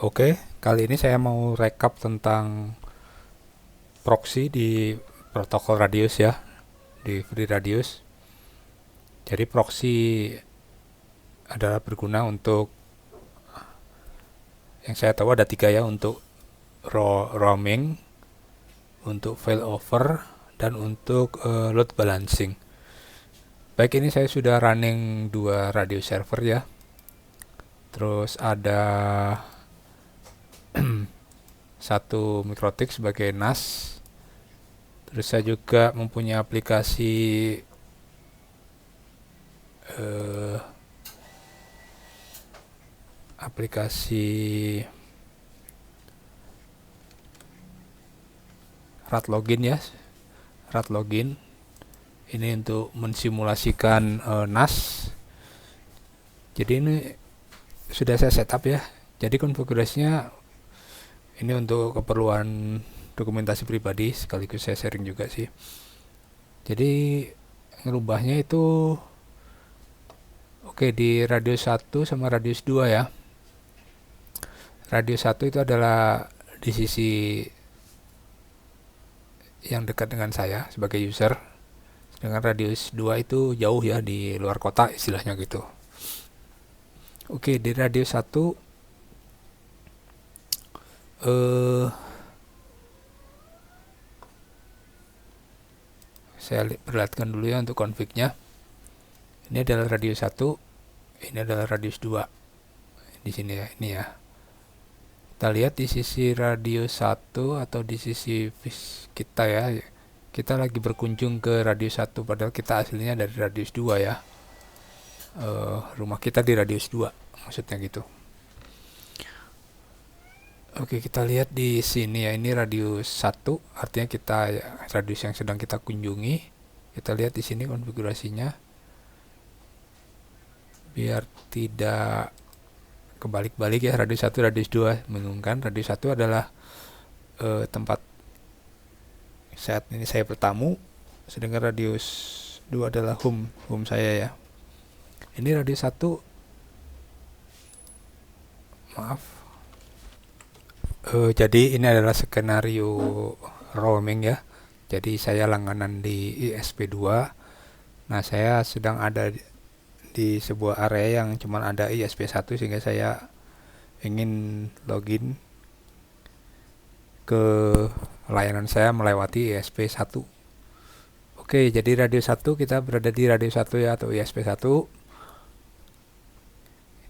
Oke, kali ini saya mau rekap tentang proxy di protokol Radius ya, di Free Radius. Jadi proxy adalah berguna untuk, yang saya tahu ada tiga ya, untuk roaming, untuk failover, dan untuk load balancing. Baik, ini saya sudah running dua Radius server ya. Terus ada satu MikroTik sebagai NAS. Terus saya juga mempunyai eh, aplikasi RAT login ya, RAT login. Ini untuk mensimulasikan NAS. Jadi ini sudah saya setup ya. Jadi konfigurasinya ini untuk keperluan dokumentasi pribadi, sekaligus saya sharing juga sih. Jadi ngerubahnya itu oke di radius 1 sama radius 2 ya. Radius 1 itu adalah di sisi yang dekat dengan saya sebagai user. Dengan radius 2 itu jauh ya, di luar kota istilahnya gitu. Oke, di radius 1 eh saya perlihatkan dulu ya untuk config-nya. Ini adalah radius 1, ini adalah radius 2. Di sini ya, ini ya. Kita lihat di sisi radius 1 atau di sisi kita ya. Kita lagi berkunjung ke radius 1 padahal kita aslinya dari radius 2 ya. Rumah kita di radius 2, maksudnya gitu. Oke, kita lihat di sini ya, ini radius 1, artinya kita ya, radius yang sedang kita kunjungi. Kita lihat di sini konfigurasinya biar tidak kebalik-balik ya, radius 1 radius 2 menunjukkan radius 1 adalah tempat saat ini saya bertamu, sedangkan radius 2 adalah home saya ya. Ini radius 1, maaf. Jadi ini adalah skenario roaming ya. Jadi saya langganan di ISP2. Nah, saya sedang ada di sebuah area yang cuma ada ISP1 sehingga saya ingin login ke layanan saya melewati ISP1. Oke, jadi radius 1 kita berada di radius 1 ya, atau ISP1.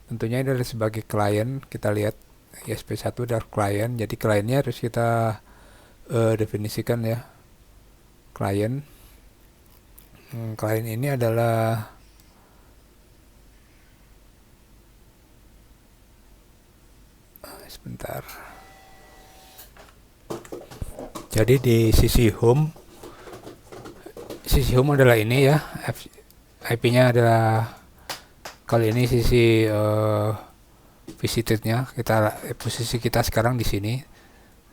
Tentunya ini adalah sebagai klien. Kita lihat ISP1 adalah klien. Jadi kliennya harus kita definisikan ya. Klien. Klien ini adalah sebentar. Jadi di sisi home adalah ini ya. IP-nya adalah kali ini sisi visitednya, posisi kita sekarang di sini.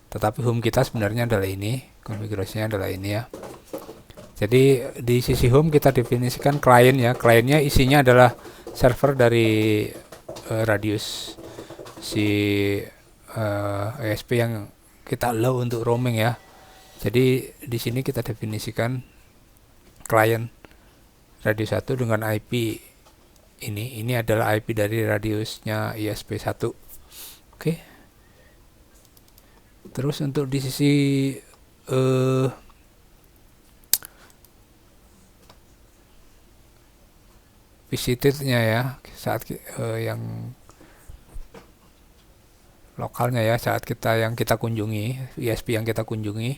Tetapi home kita sebenarnya adalah ini, konfigurasinya adalah ini ya. Jadi di sisi home kita definisikan klien ya. Kliennya isinya adalah server dari radius si ESP yang kita allow untuk roaming ya. Jadi di sini kita definisikan klien radius 1 dengan IP ini. Ini adalah IP dari radiusnya ISP1. Oke. Terus untuk di sisi visitednya ya, saat yang lokalnya ya, saat yang kita kunjungi, ISP yang kita kunjungi,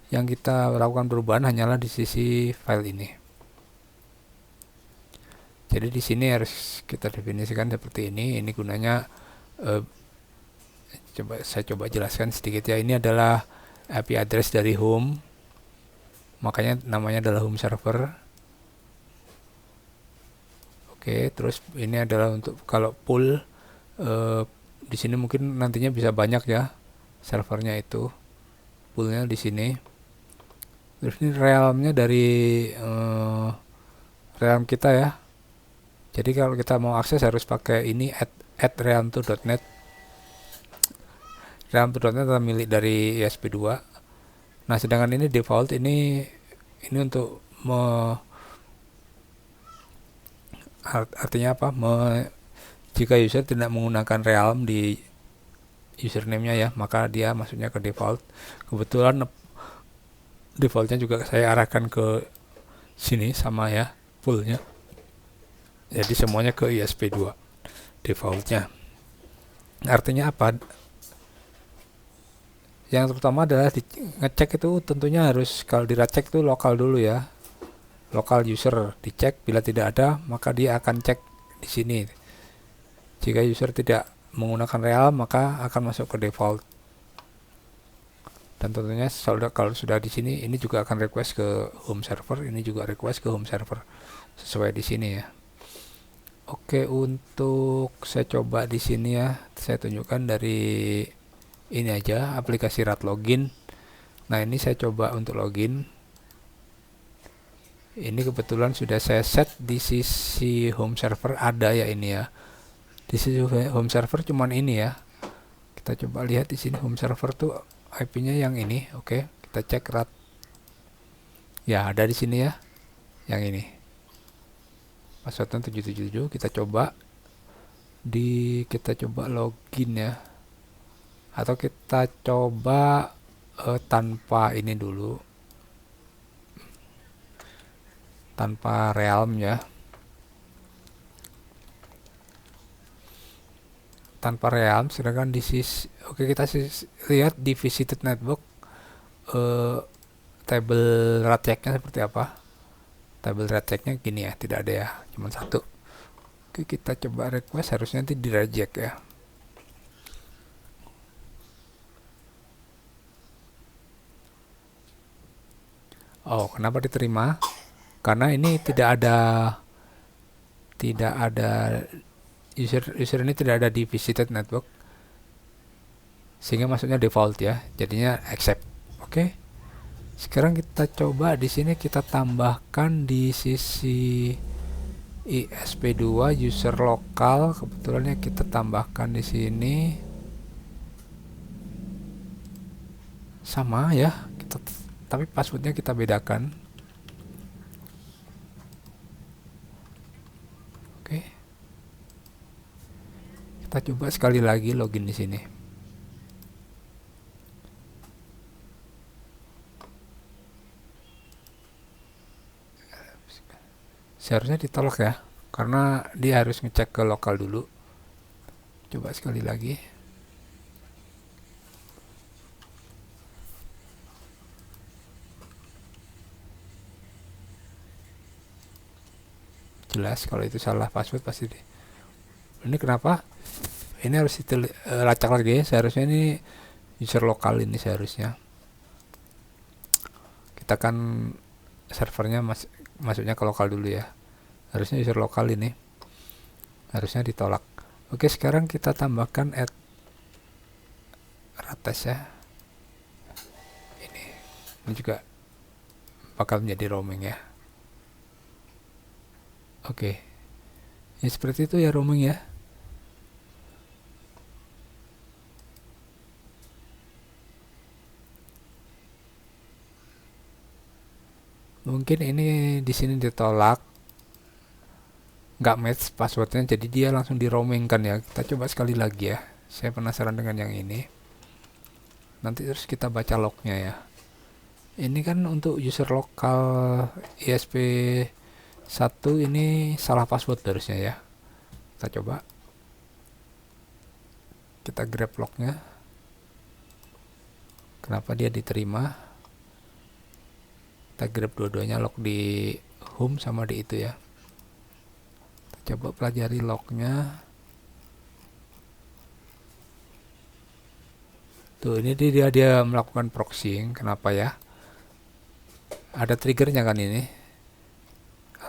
yang kita lakukan perubahan hanyalah di sisi file ini. Jadi di sini harus kita definisikan seperti ini. Ini gunanya saya coba jelaskan sedikit ya. Ini adalah IP address dari home, makanya namanya adalah home server. Oke, terus ini adalah untuk kalau pool di sini mungkin nantinya bisa banyak ya servernya itu. Poolnya di sini. Terus ini realmnya dari realm kita ya. Jadi kalau kita mau akses harus pakai ini @realm2.net. realm.net adalah milik dari ESP2. Nah, sedangkan ini default ini untuk artinya apa? Jika user tidak menggunakan realm di username-nya ya, maka dia masuknya ke default. Kebetulan defaultnya juga saya arahkan ke sini sama ya, fullnya. Jadi semuanya ke ESP2 defaultnya. Artinya apa? Yang terutama adalah ngecek itu tentunya harus, kalau diracek itu lokal dulu ya. Lokal user dicek, bila tidak ada maka dia akan cek di sini. Jika user tidak menggunakan realm maka akan masuk ke default. Dan tentunya kalau sudah di sini, ini juga akan request ke home server, ini juga request ke home server sesuai di sini ya. Oke, untuk saya coba di sini ya, saya tunjukkan dari ini aja, aplikasi rat login. Nah, ini saya coba untuk login. Ini kebetulan sudah saya set di sisi home server, ada ya ini ya. Di sisi home server cuman ini ya. Kita coba lihat di sini home server tuh IP-nya yang ini. Oke, kita cek rat. Ya, ada di sini ya. Yang ini. Passwordnya 777. Kita coba login ya. Atau kita coba tanpa ini dulu, tanpa realm ya, sedangkan di sisi, oke, kita lihat di visited network table rat check-nya seperti apa. Table rat check-nya gini ya, tidak ada ya, cuma satu. Oke, kita coba request, harusnya nanti di reject ya. Oh, kenapa diterima? Karena ini tidak ada user ini tidak ada di visited network, sehingga masuknya default ya, jadinya accept. Oke, sekarang kita coba di sini, kita tambahkan di sisi ESP2 user lokal, kebetulan ya kita tambahkan di sini sama ya, tapi passwordnya kita bedakan. Oke, kita coba sekali lagi login di sini. Seharusnya ditolak ya, karena dia harus ngecek ke lokal dulu. Coba sekali lagi. Jelas kalau itu salah password pasti ini kenapa ini harus dilacak lagi. Seharusnya ini user lokal, ini seharusnya kita kan servernya masuknya ke lokal dulu ya, harusnya user lokal ini harusnya ditolak. Oke, sekarang kita tambahkan add rates ya, ini juga bakal menjadi roaming ya. Oke, ya seperti itu ya roaming ya. Mungkin ini di sini ditolak, nggak match passwordnya, jadi dia langsung di roaming kan ya. Kita coba sekali lagi ya, saya penasaran dengan yang ini. Nanti terus kita baca lognya ya. Ini kan untuk user lokal ESP1 ini salah password harusnya ya. Kita coba, kita grab lognya, kenapa dia diterima. Kita grab dua-duanya, log di home sama di itu ya. Kita coba pelajari lognya. Tuh, ini dia melakukan proxying. Kenapa ya? Ada triggernya kan ini.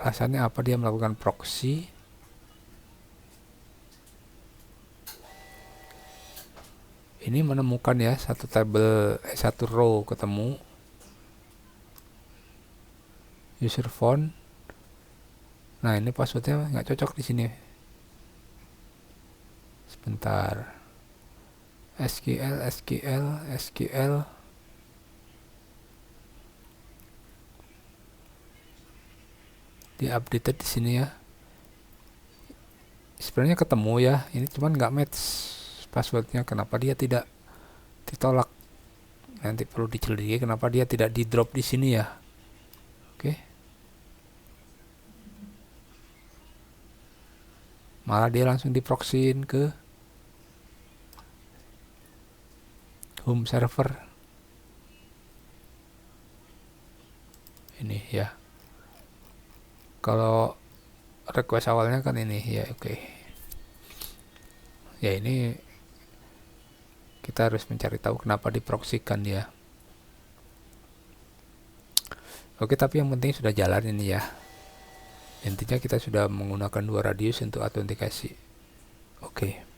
Alasannya apa dia melakukan proxy? Ini menemukan ya satu row ketemu user phone. Nah, ini passwordnya nggak cocok di sini. Sebentar. SQL di updated di sini ya. Sebenarnya ketemu ya, ini cuman nggak match passwordnya. Kenapa dia tidak ditolak? Nanti perlu dicelidiki kenapa dia tidak di drop di sini ya. Oke. Malah dia langsung diproxyin ke home server. Ini ya. Kalau request awalnya kan ini ya, oke. Ya ini kita harus mencari tahu kenapa diproksikan dia. Oke, tapi yang penting sudah jalan ini ya. Intinya kita sudah menggunakan 2 radius untuk autentikasi. Oke.